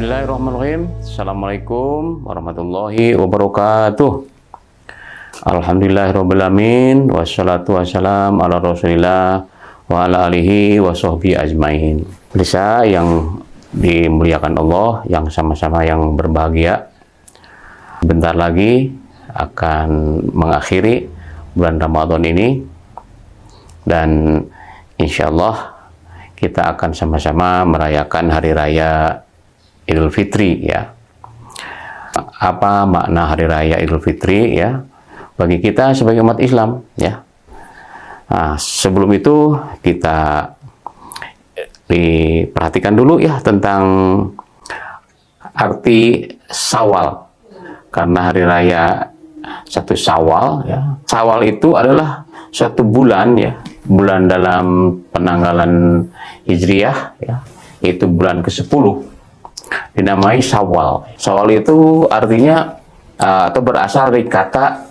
Bismillahirrahmanirrahim. Assalamualaikum warahmatullahi wabarakatuh. Alhamdulillahirrahmanirrahim. Wassalatu wassalam ala rasulillah wa ala alihi wa sahbihi ajmain. Pemirsa yang dimuliakan Allah, yang sama-sama yang berbahagia, bentar lagi akan mengakhiri bulan Ramadan ini, dan insya Allah kita akan sama-sama merayakan hari raya Idul Fitri ya. Apa makna hari raya Idul Fitri ya bagi kita sebagai umat Islam ya? Nah, sebelum itu kita diperhatikan dulu ya tentang arti Syawal. Karena hari raya satu Syawal ya. Syawal itu adalah suatu bulan ya, bulan dalam penanggalan Hijriah ya, itu bulan ke-10. Dinamai Syawal. Syawal itu artinya atau berasal dari kata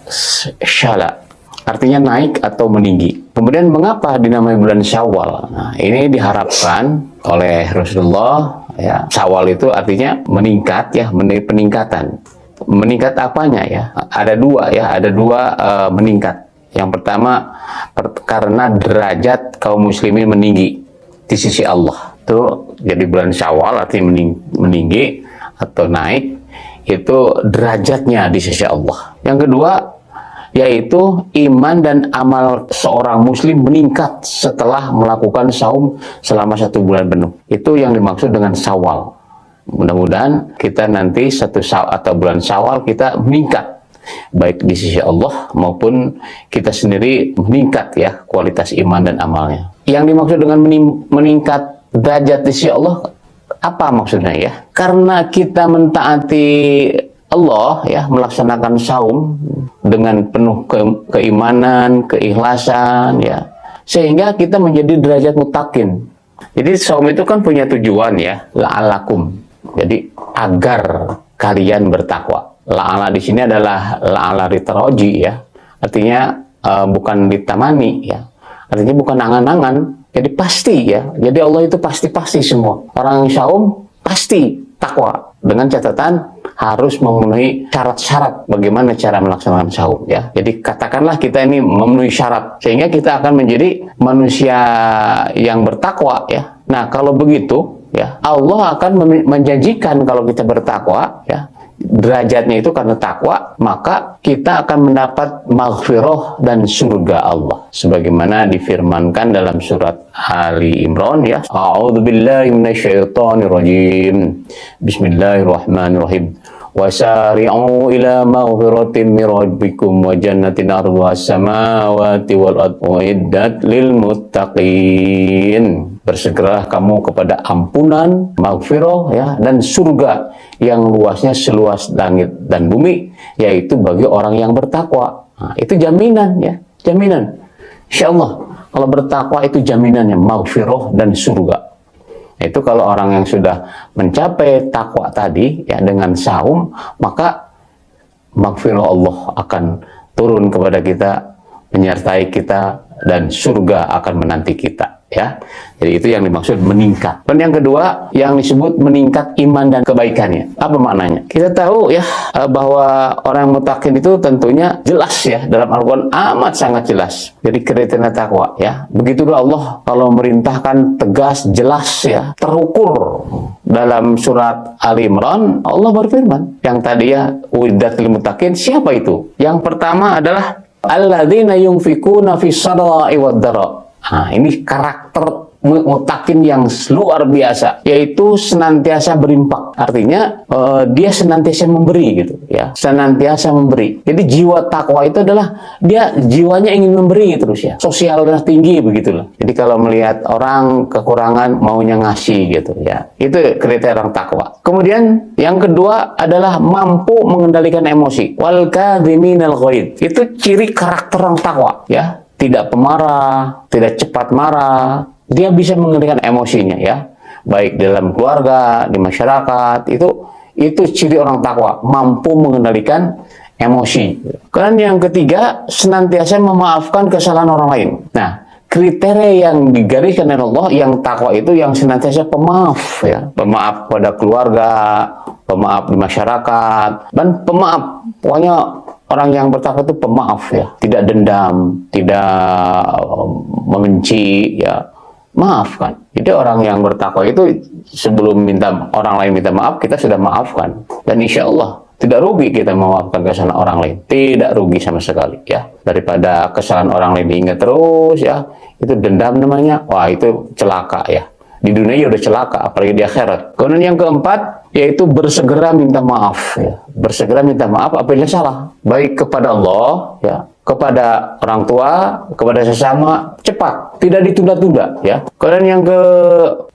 syala, artinya naik atau meninggi. Kemudian mengapa dinamai bulan Syawal? Nah, ini diharapkan oleh Rasulullah ya. Syawal itu artinya meningkat ya, peningkatan. Meningkat apanya ya? Ada dua ya, ada dua meningkat. Yang pertama karena derajat kaum muslimin meninggi di sisi Allah. Itu jadi bulan Syawal artinya meninggi atau naik, itu derajatnya di sisi Allah. Yang kedua yaitu iman dan amal seorang muslim meningkat setelah melakukan saum selama 1 bulan penuh. Itu yang dimaksud dengan Syawal. Mudah-mudahan kita nanti atau bulan Syawal kita meningkat baik di sisi Allah maupun kita sendiri meningkat ya kualitas iman dan amalnya. Yang dimaksud dengan meningkat derajat di sisi Allah apa maksudnya ya? Karena kita mentaati Allah ya, melaksanakan saum dengan penuh keimanan, keikhlasan ya, sehingga kita menjadi derajat mutakin. Jadi saum itu kan punya tujuan ya, la'alakum. Jadi agar kalian bertakwa. La'ala di sini adalah la'ala ritaraji ya. Artinya bukan ditamani ya. Artinya bukan angan-angan. Jadi pasti ya. Jadi Allah itu pasti-pasti semua. Orang yang saum pasti takwa. Dengan catatan harus memenuhi syarat-syarat bagaimana cara melaksanakan saum ya. Jadi katakanlah kita ini memenuhi syarat sehingga kita akan menjadi manusia yang bertakwa ya. Nah, kalau begitu ya, Allah akan menjanjikan kalau kita bertakwa ya, derajatnya itu karena takwa, maka kita akan mendapat maghfirah dan surga Allah sebagaimana difirmankan dalam surat Ali Imran ya. A'udzubillahi minasyaitonirrajim. Bismillahirrahmanirrahim. Wasari'u ila maghfiratin min rabbikum wa jannatin arduha as-samawati wal ardu uiddat lil muttaqin. Bersegeralah kamu kepada ampunan, maghfirah ya, dan surga yang luasnya seluas langit dan bumi, yaitu bagi orang yang bertakwa. Nah, itu jaminan ya, jaminan. Insyaallah kalau bertakwa itu jaminannya maghfirah dan surga. Itu kalau orang yang sudah mencapai takwa tadi ya dengan saum, maka maghfirah Allah akan turun kepada kita, menyertai kita, dan surga akan menanti kita ya. Jadi itu yang dimaksud meningkat. Dan yang kedua yang disebut meningkat iman dan kebaikannya. Apa maknanya? Kita tahu ya bahwa orang mutakin itu tentunya jelas ya dalam Al-Quran, amat sangat jelas. Jadi kriteria takwa ya. Begitu Allah kalau merintahkan tegas, jelas ya, terukur. Dalam surat Ali Imran Allah berfirman yang tadi ya, uiddat lil muttaqin, siapa itu? Yang pertama adalah alladzina yunfikuna fis sarai wad dara. Nah, ini karakter mutakin yang luar biasa, yaitu senantiasa berinfak. Artinya dia senantiasa memberi gitu ya, senantiasa memberi. Jadi jiwa takwa itu adalah dia jiwanya ingin memberi terus ya, sosialnya tinggi begitulah. Jadi kalau melihat orang kekurangan maunya ngasih gitu ya, itu kriteria orang takwa. Kemudian yang kedua adalah mampu mengendalikan emosi, wal kadhiminal ghaidh. Itu ciri karakter orang takwa ya. Tidak pemarah, tidak cepat marah, dia bisa mengendalikan emosinya ya, baik dalam keluarga, di masyarakat. Itu ciri orang takwa, mampu mengendalikan emosi. Kemudian yang ketiga, senantiasa memaafkan kesalahan orang lain. Nah, kriteria yang digariskan oleh Allah, yang takwa itu yang senantiasa pemaaf, ya, pemaaf pada keluarga, pemaaf di masyarakat, dan pemaaf, pokoknya orang yang bertakwa itu pemaaf, ya, tidak dendam, tidak membenci, ya, maafkan. Jadi orang yang bertakwa itu sebelum minta orang lain minta maaf, kita sudah maafkan, dan insya Allah tidak rugi kita memaafkan kesalahan orang lain, tidak rugi sama sekali, ya, daripada kesalahan orang lain diingat terus, ya, itu dendam namanya. Wah, itu celaka, ya, di dunia ya udah celaka, apalagi di akhirat. Kemudian yang keempat yaitu bersegera minta maaf, ya, bersegera minta maaf apabila salah, baik kepada Allah, ya, kepada orang tua, kepada sesama, cepat, tidak ditunda-tunda, ya. Kemudian yang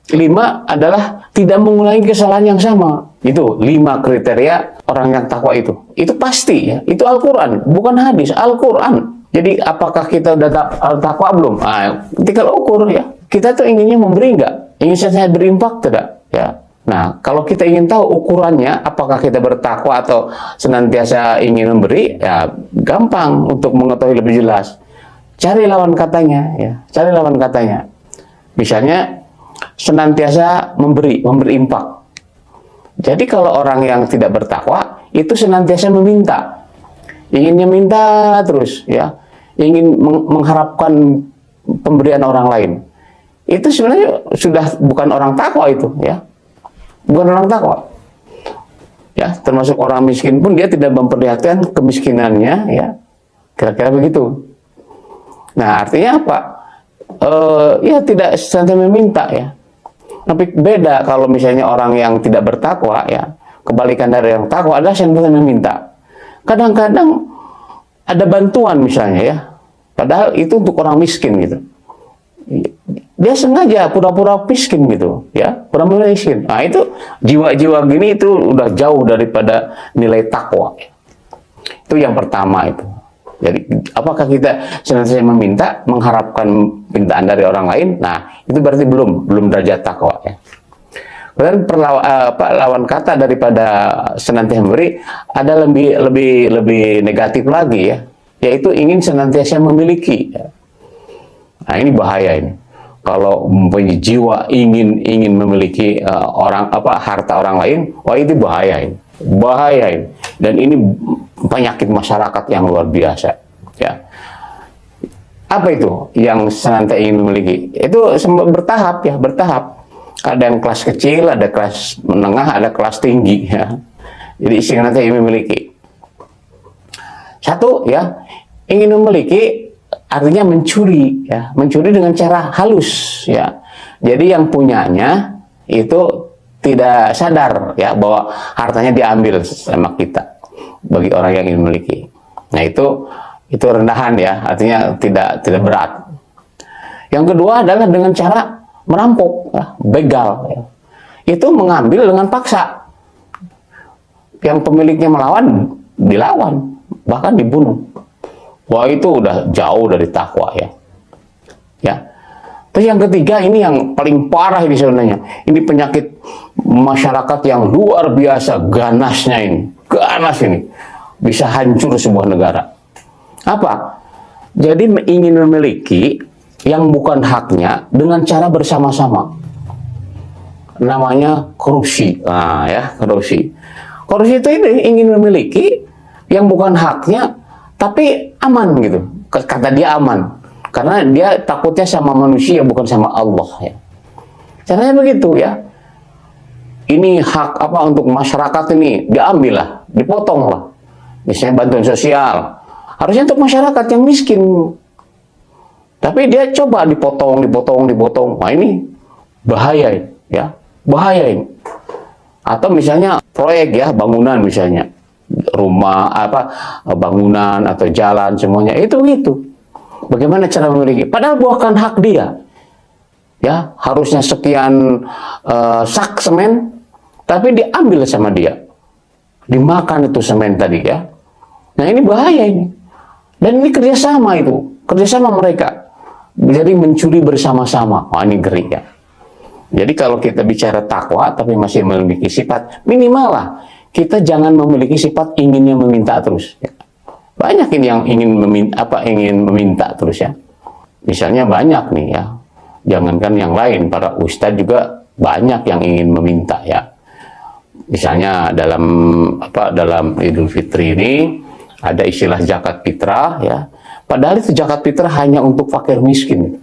kelima adalah tidak mengulangi kesalahan yang sama. Itu 5 kriteria orang yang takwa itu. Itu pasti, ya. Itu Al-Quran, bukan hadis, Al-Quran. Jadi apakah kita udah takwa belum? Nah, tinggal ukur, ya. Kita tuh inginnya memberi nggak? Ingin saya berimpak tidak? Ya. Nah, kalau kita ingin tahu ukurannya, apakah kita bertakwa atau senantiasa ingin memberi, ya gampang untuk mengetahui lebih jelas. Cari lawan katanya, ya. Cari lawan katanya. Misalnya senantiasa memberi impak. Jadi kalau orang yang tidak bertakwa itu senantiasa meminta, inginnya minta terus, ya, ingin mengharapkan pemberian orang lain. Itu sebenarnya sudah bukan orang takwa itu, ya, bukan orang takwa. Ya, termasuk orang miskin pun dia tidak memperlihatkan kemiskinannya, ya, kira-kira begitu. Nah, artinya apa? Ya tidak senantiasa meminta, ya. Tapi beda kalau misalnya orang yang tidak bertakwa, ya, kebalikan dari yang takwa adalah senantiasa meminta. Kadang-kadang ada bantuan misalnya, ya, padahal itu untuk orang miskin gitu. Dia sengaja pura-pura miskin gitu, ya, pura-pura miskin. Nah, itu jiwa-jiwa gini itu udah jauh daripada nilai takwa. Itu yang pertama itu. Jadi apakah kita senantiasa meminta, mengharapkan pintaan dari orang lain? Nah, itu berarti belum derajat takwa, ya. Kemudian lawan kata daripada senantiasa memberi ada lebih negatif lagi, ya, yaitu ingin senantiasa memiliki, ya. Nah, ini bahaya ini. Kalau mempunyai jiwa ingin memiliki harta orang lain, wah itu bahaya ini. Bahaya ini. Dan ini penyakit masyarakat yang luar biasa, ya. Apa itu yang senantiasa ingin memiliki? Itu bertahap, ya, bertahap. Ada yang kelas kecil, ada kelas menengah, ada kelas tinggi, ya. Jadi senantiasa ingin memiliki. Satu, ya, ingin memiliki artinya mencuri, ya, mencuri dengan cara halus, ya. Jadi yang punyanya itu tidak sadar, ya, bahwa hartanya diambil sama kita bagi orang yang ingin memiliki. Nah, itu rendahan, ya, artinya tidak berat. Yang kedua adalah dengan cara merampok, ya, begal, ya. Itu mengambil dengan paksa. Yang pemiliknya melawan, dilawan, bahkan dibunuh. Wah, itu udah jauh dari takwa, ya. Ya. Terus yang ketiga, ini yang paling parah ini sebenarnya. Ini penyakit masyarakat yang luar biasa ganasnya ini. Ganas ini. Bisa hancur sebuah negara. Apa? Jadi ingin memiliki yang bukan haknya dengan cara bersama-sama. Namanya korupsi. Nah, ya, korupsi. Korupsi itu ini ingin memiliki yang bukan haknya, tapi aman gitu. Kata dia aman. Karena dia takutnya sama manusia, bukan sama Allah, ya. Caranya begitu, ya. Ini hak untuk masyarakat ini, diambil lah, dipotong lah. Misalnya bantuan sosial. Harusnya untuk masyarakat yang miskin. Tapi dia coba dipotong. Wah, ini bahaya, ya. Bahaya ini. Atau misalnya proyek, ya, bangunan misalnya. Rumah, bangunan atau jalan semuanya. Itu gitu. Bagaimana cara memiliki? Padahal bukan hak dia, ya, harusnya sekian sak semen, tapi diambil sama dia, dimakan itu semen tadi, ya. Nah, ini bahaya ini, dan ini kerjasama mereka, jadi mencuri bersama-sama. Wah, ini ngeri, ya. Jadi kalau kita bicara takwa tapi masih memiliki sifat, minimal lah kita jangan memiliki sifat inginnya meminta terus, ya. Banyak ini yang ingin meminta terus, ya. Misalnya banyak nih ya, jangankan yang lain, para ustadz juga banyak yang ingin meminta ya. Misalnya dalam Idul Fitri ini ada istilah zakat fitrah ya. Padahal itu zakat fitrah hanya untuk fakir miskin.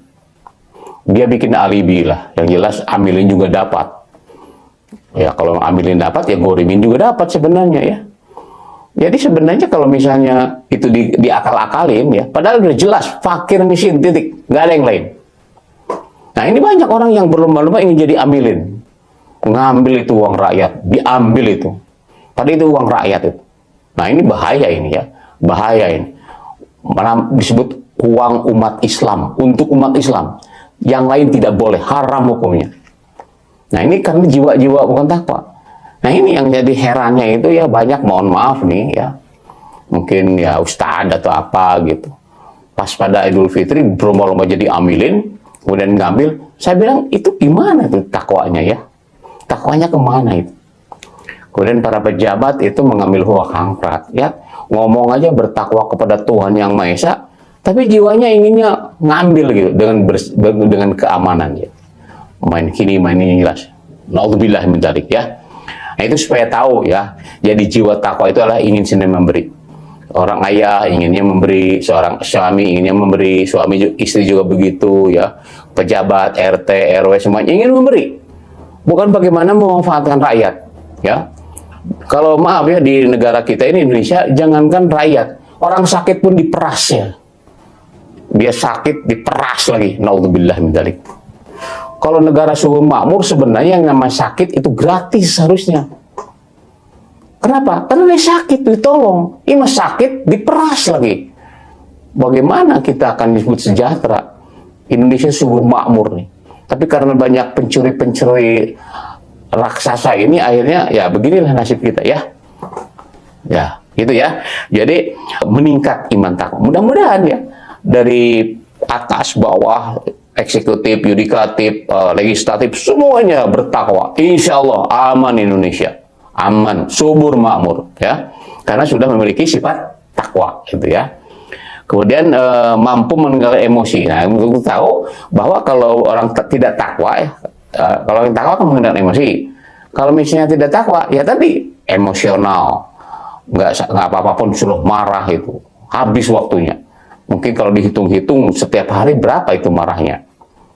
Dia bikin alibi lah, yang jelas amilin juga dapat. Ya kalau amilin dapat ya gorimin juga dapat sebenarnya ya. Jadi sebenarnya kalau misalnya itu diakal-akalin ya, padahal udah jelas fakir miskin titik, nggak ada yang lain. Nah ini banyak orang yang berlomba-lomba ingin jadi amilin, ngambil itu uang rakyat, diambil itu, padahal itu uang rakyat itu. Nah ini bahaya ini ya, bahaya ini. Malah disebut uang umat Islam, untuk umat Islam, yang lain tidak boleh, haram hukumnya. Nah ini kan jiwa-jiwa bukan takwa. Nah ini yang jadi herannya itu ya banyak, mohon maaf nih ya, mungkin ya ustadz atau apa gitu, pas pada Idul Fitri berlomba-lomba jadi amilin, kemudian ngambil. Saya bilang itu gimana tuh takwanya ya, takwanya kemana itu? Kemudian para pejabat itu mengambil huwa hangkrat ya, ngomong aja bertakwa kepada Tuhan Yang Maha Esa, tapi jiwanya inginnya ngambil gitu dengan keamanan ya, main kini main ini jelas. Naudzubillah min dzalik ya. Nah itu supaya tahu ya, jadi jiwa takwa itu adalah ingin sendiri memberi. Orang ayah inginnya memberi, seorang suami inginnya memberi, istri juga begitu ya, pejabat, RT, RW semuanya ingin memberi. Bukan bagaimana memanfaatkan rakyat ya. Kalau maaf ya, di negara kita ini Indonesia, jangankan rakyat, orang sakit pun diperas ya. Dia sakit diperas lagi, naudzubillah min dzalik. Kalau negara subur makmur sebenarnya yang namanya sakit itu gratis harusnya. Kenapa? Karena dia sakit ditolong. Ini sakit diperas lagi. Bagaimana kita akan disebut sejahtera? Indonesia subur makmur nih. Tapi karena banyak pencuri-pencuri raksasa ini, akhirnya ya beginilah nasib kita ya. Ya, gitu ya. Jadi meningkat iman takwa. Mudah-mudahan ya dari atas bawah, eksekutif, yudikatif, legislatif, semuanya bertakwa. Insya Allah aman Indonesia, aman, subur makmur ya, karena sudah memiliki sifat takwa gitu ya. Kemudian mampu mengendalikan emosi. Nah, untuk tahu bahwa kalau orang tidak takwa ya, kalau yang takwa kan mengendalikan emosi. Kalau misalnya tidak takwa ya tadi emosional, nggak apa-apa pun suruh marah itu, habis waktunya. Mungkin kalau dihitung-hitung setiap hari berapa itu marahnya,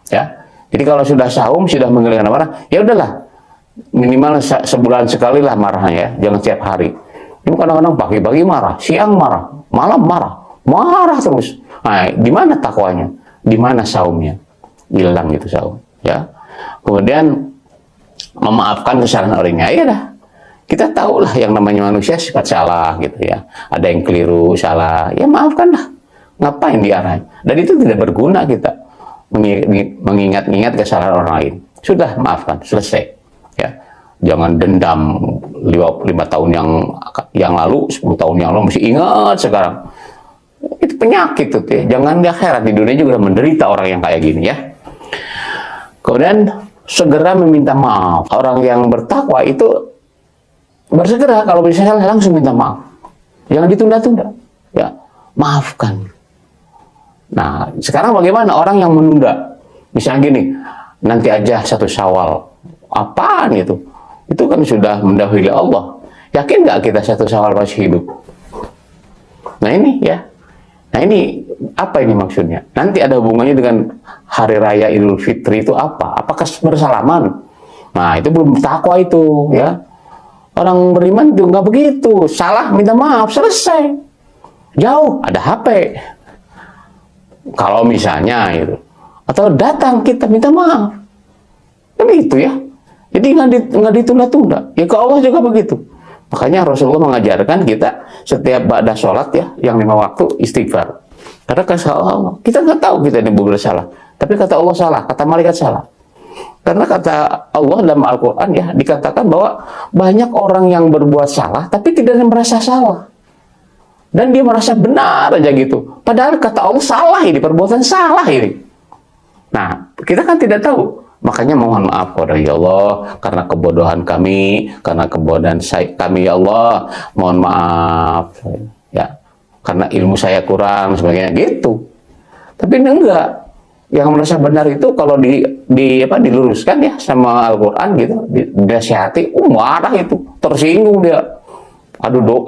ya. Jadi kalau sudah saum, sudah mengendalikan marah, ya udahlah, minimal sebulan sekali lah marahnya, ya. Jangan setiap hari. Ini kadang-kadang pagi-pagi marah, siang marah, malam marah terus. Nah, di mana takwanya? Di mana saumnya? Hilang itu saum, ya. Kemudian memaafkan kesalahan orangnya, ya dah. Kita tahulah yang namanya manusia sifat salah gitu ya. Ada yang keliru, salah, ya maafkanlah. Ngapain diarahin? Dan itu tidak berguna kita mengingat-ingat kesalahan orang lain. Sudah, maafkan, selesai. Ya, jangan dendam 5 tahun yang lalu, 10 tahun yang lalu masih ingat sekarang. Itu penyakit tuh ya. Jangan di akhirat, di dunia juga menderita orang yang kayak gini ya. Kemudian segera meminta maaf. Orang yang bertakwa itu bersegera, kalau misalnya langsung minta maaf. Jangan ditunda-tunda. Ya, maafkan. Nah, sekarang bagaimana orang yang menunda? Misalnya gini, nanti aja 1 Syawal. Apaan itu? Itu kan sudah mendahului Allah. Yakin nggak kita 1 Syawal masih hidup? Nah ini ya. Nah ini, apa ini maksudnya? Nanti ada hubungannya dengan Hari Raya Idul Fitri itu apa? Apakah bersalaman? Nah itu belum takwa itu ya. Orang beriman itu nggak begitu. Salah, minta maaf, selesai. Jauh, ada HP. Kalau misalnya itu, atau datang kita minta maaf, kan gitu ya. Jadi nggak ditunda-tunda. Ya ke Allah juga begitu. Makanya Rasulullah mengajarkan kita setiap ba'da sholat ya, yang 5 waktu istighfar. Karena kata Allah, kita nggak tahu kita ini bersalah. Tapi kata Allah salah, kata malaikat salah. Karena kata Allah dalam Al-Quran ya, dikatakan bahwa banyak orang yang berbuat salah, tapi tidak merasa salah. Dan dia merasa benar aja gitu. Padahal kata Allah salah ini, perbuatan salah ini. Nah, kita kan tidak tahu. Makanya mohon maaf kepada ya Allah, karena kebodohan kami, karena kebodohan kami ya Allah, mohon maaf. Ya, karena ilmu saya kurang, sebagainya gitu. Tapi enggak. yang merasa benar itu kalau diluruskan ya sama Al-Quran gitu, dinasihati, marah itu, tersinggung dia, adu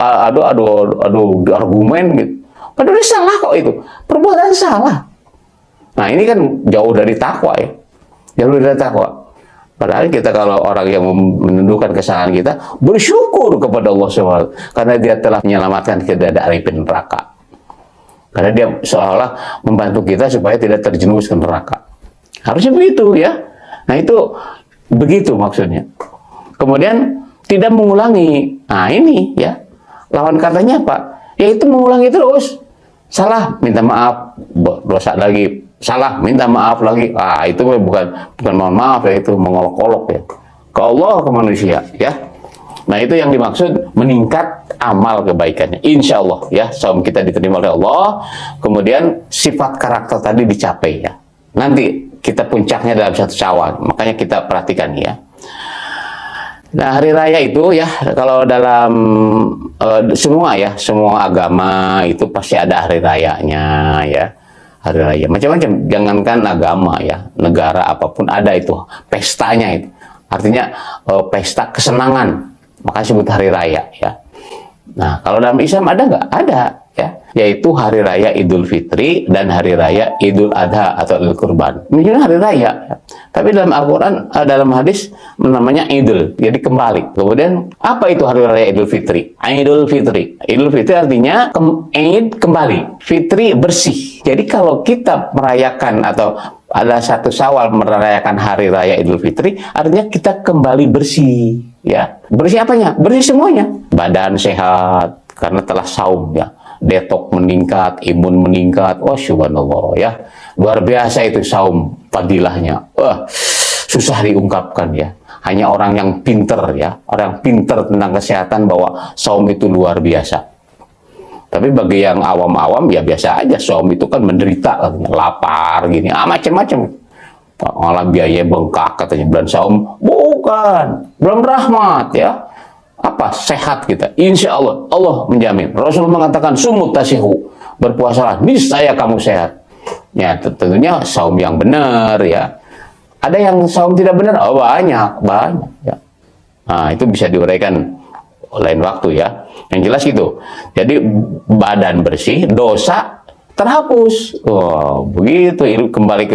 argumen gitu. Padahal salah kok itu, perbuatan salah. Nah ini kan jauh dari takwa ya, jauh dari takwa. Padahal kita kalau orang yang menundukkan kesalahan kita, bersyukur kepada Allah SWT karena dia telah menyelamatkan kita dari api neraka. Karena dia seolah membantu kita supaya tidak terjerumus ke neraka. Harusnya begitu ya. Nah itu begitu maksudnya. Kemudian tidak mengulangi. Nah ini ya. Lawan katanya apa? Yaitu mengulangi terus. Salah, minta maaf. Dosa lagi. Salah, minta maaf lagi. Itu bukan mohon maaf ya. Itu mengolok-olok ya. Ke Allah, ke manusia ya. Nah itu yang dimaksud meningkat amal kebaikannya. Insya Allah ya, saum kita diterima oleh Allah. Kemudian sifat karakter tadi dicapai ya. Nanti kita puncaknya dalam 1 Syawal. Makanya kita perhatikan ya. Nah hari raya itu ya, kalau dalam semua agama itu pasti ada hari rayanya ya. Hari raya macam-macam. Jangankan agama ya, negara apapun ada itu pestanya itu. Artinya pesta kesenangan. Maka disebut hari raya ya. Nah, kalau dalam Islam ada nggak? Ada ya. Yaitu hari raya Idul Fitri dan hari raya Idul Adha atau Idul Kurban. Ini hari raya. Ya. Tapi dalam Al-Quran, dalam hadis namanya Idul. Jadi kembali. Kemudian apa itu hari raya Idul Fitri? Idul Fitri. Idul Fitri artinya kembali. Fitri bersih. Jadi kalau kita merayakan atau ada 1 Syawal merayakan hari raya Idul Fitri, artinya kita kembali bersih. Ya, bersih apanya? Bersih semuanya. Badan sehat karena telah saum ya. Detok meningkat, imun meningkat. Oh, subhanallah ya. Luar biasa itu saum fadilahnya. Susah diungkapkan ya. Hanya orang yang pinter ya, orang pinter tentang kesehatan bahwa saum itu luar biasa. Tapi bagi yang awam-awam ya biasa aja, saum itu kan menderita katanya, lapar gini, macam-macam. Malah biaya bengkak katanya bulan saum. Bukan, bulan rahmat ya. Apa? Sehat kita. Insya Allah, Allah menjamin. Rasulullah mengatakan sumut tasihu, berpuasalah, niscaya kamu sehat. Ya tentunya saum yang benar ya. Ada yang saum tidak benar? Oh banyak ya. Nah itu bisa diuraikan lain waktu ya. Yang jelas gitu. Jadi badan bersih, dosa terhapus. Begitu kembali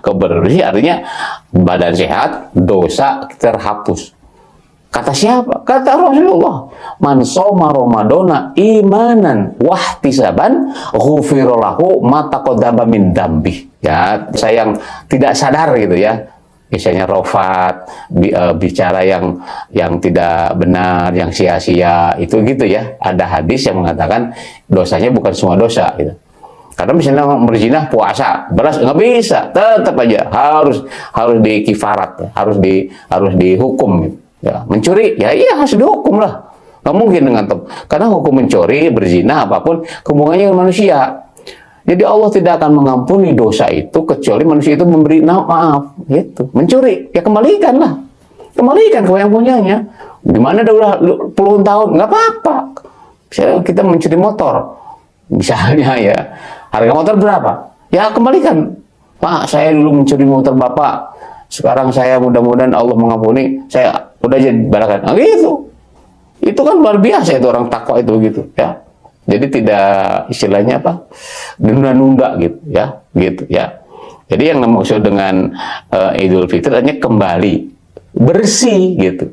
ke bersih artinya badan sehat, dosa terhapus. Kata siapa? Kata Rasulullah. Man shoma Ramadana imanan wahtisaban ghufira lahu ma taqaddama min dambi. Ya, saya yang tidak sadar gitu ya. Misalnya rofat, bicara yang tidak benar, yang sia-sia, itu gitu ya. Ada hadis yang mengatakan dosanya bukan semua dosa gitu. Karena misalnya berzina puasa, beras nggak bisa, tetap aja harus dikifarat, ya. harus dihukum gitu. Ya, mencuri, ya iya harus dihukum lah. Nggak mungkin dengan karena hukum mencuri, berzina, apapun hubungannya dengan manusia. Jadi Allah tidak akan mengampuni dosa itu kecuali manusia itu memberi maaf. Gitu. Mencuri, ya kembalikan lah. Kembalikan ke yang punyanya. Gimana udah puluhan tahun, nggak apa-apa. Misalnya kita mencuri motor, misalnya ya, harga motor berapa? Ya kembalikan. Pak, saya dulu mencuri motor Bapak. Sekarang saya mudah-mudahan Allah mengampuni, saya udah jadi balakan. Nah, gitu. Itu kan luar biasa itu orang takwa itu begitu ya. Jadi tidak istilahnya apa? Nunda-nunda gitu ya, gitu ya. Jadi yang maksud dengan Idul Fitri hanya kembali bersih gitu.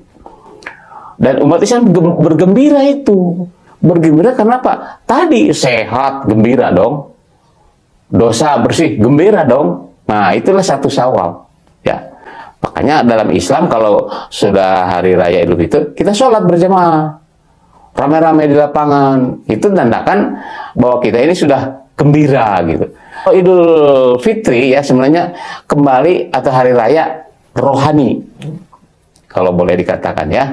Dan umat Islam bergembira itu. Bergembira karena apa? Tadi sehat, gembira dong. Dosa bersih, gembira dong. Nah, itulah 1 Syawal. Ya. Makanya dalam Islam kalau sudah hari raya Idul Fitri, kita sholat berjamaah. Ramai-ramai di lapangan. Itu tandakan bahwa kita ini sudah gembira gitu. Idul Fitri ya sebenarnya kembali atau hari raya rohani. Kalau boleh dikatakan ya.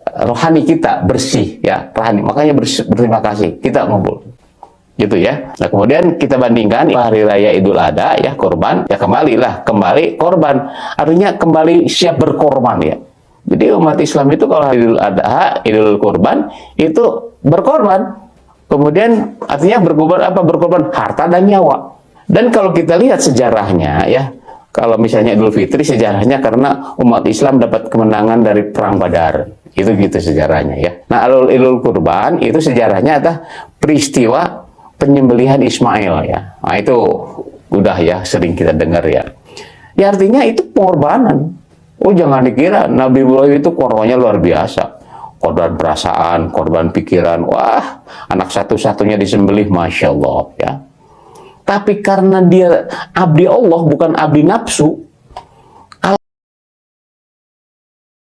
Rohani kita bersih ya, rohani. Makanya berterima kasih kita ngumpul. Gitu ya. Nah, kemudian kita bandingkan hari raya Idul Adha ya, korban, ya kembali korban. Artinya kembali siap berkorban ya. Jadi umat Islam itu kalau Idul Adha, Idul Kurban itu berkorban. Kemudian artinya berkorban apa? Berkorban harta dan nyawa. Dan kalau kita lihat sejarahnya ya, kalau misalnya Idul Fitri sejarahnya karena umat Islam dapat kemenangan dari perang Badar. Itu gitu sejarahnya ya. Nah, Idul Kurban itu sejarahnya adalah peristiwa penyembelihan Ismail ya. Nah, itu udah ya sering kita dengar ya. Ya artinya itu pengorbanan. Oh, jangan dikira Nabi Ibrahim itu korbannya luar biasa. Korban perasaan, korban pikiran. Wah, anak satu-satunya disembelih, Masya Allah ya. Tapi karena dia abdi Allah, bukan abdi nafsu,